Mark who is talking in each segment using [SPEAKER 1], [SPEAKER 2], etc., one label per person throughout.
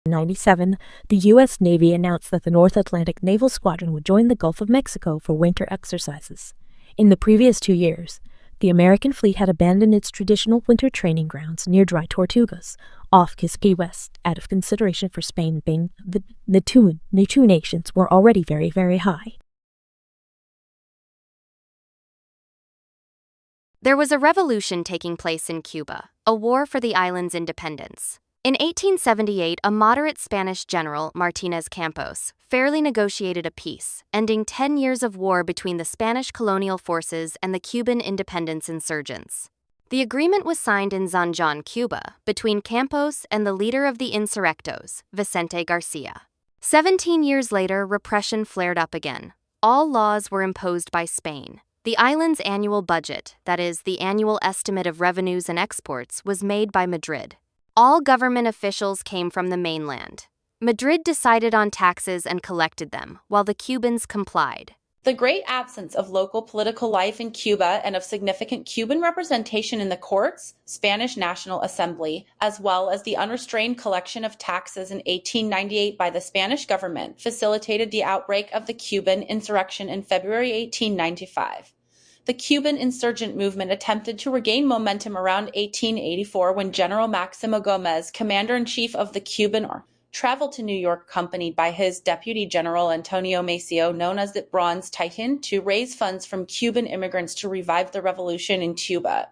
[SPEAKER 1] 1997, the U.S. Navy announced that the North Atlantic Naval Squadron would join the Gulf of Mexico for winter exercises. In the previous 2 years, the American fleet had abandoned its traditional winter training grounds near Dry Tortugas, off Key West, out of consideration for Spain being the two nations were already very, very high.
[SPEAKER 2] There was a revolution taking place in Cuba, a war for the island's independence. In 1878, a moderate Spanish general, Martínez Campos, fairly negotiated a peace, ending 10 years of war between the Spanish colonial forces and the Cuban independence insurgents. The agreement was signed in San Juan, Cuba, between Campos and the leader of the insurrectos, Vicente Garcia. 17 years later, repression flared up again. All laws were imposed by Spain. The island's annual budget, that is, the annual estimate of revenues and exports, was made by Madrid. All government officials came from the mainland. Madrid decided on taxes and collected them, while the Cubans complied.
[SPEAKER 3] The great absence of local political life in Cuba and of significant Cuban representation in the courts, Spanish National Assembly, as well as the unrestrained collection of taxes in 1898 by the Spanish government, facilitated the outbreak of the Cuban insurrection in February 1895. The Cuban insurgent movement attempted to regain momentum around 1884 when General Maximo Gomez, commander-in-chief of the Cuban Army, traveled to New York accompanied by his deputy general Antonio Maceo, known as the Bronze Titan, to raise funds from Cuban immigrants to revive the revolution in Cuba.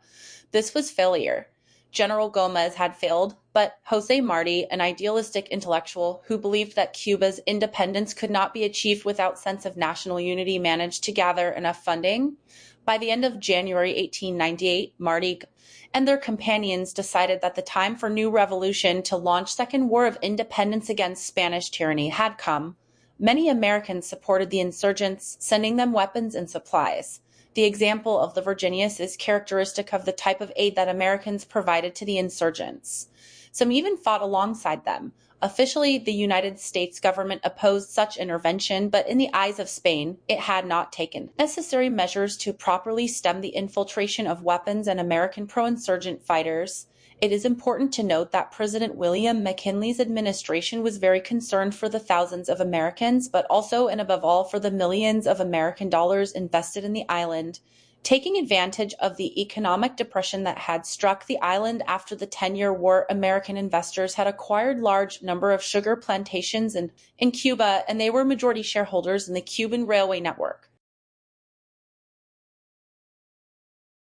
[SPEAKER 3] This was failure. General Gomez had failed, but Jose Marti, an idealistic intellectual who believed that Cuba's independence could not be achieved without sense of national unity, managed to gather enough funding. By the end of January 1898, Marti and their companions decided that the time for new revolution to launch Second War of Independence against Spanish tyranny had come. Many Americans supported the insurgents, sending them weapons and supplies. The example of the Virginius is characteristic of the type of aid that Americans provided to the insurgents. Some even fought alongside them. Officially, the United States government opposed such intervention, but in the eyes of Spain, it had not taken necessary measures to properly stem the infiltration of weapons and American pro-insurgent fighters. It is important to note that President William McKinley's administration was very concerned for the thousands of Americans, but also and above all for the millions of American dollars invested in the island. Taking advantage of the economic depression that had struck the island after the 10-year war, American investors had acquired large number of sugar plantations in Cuba, and they were majority shareholders in the Cuban railway network.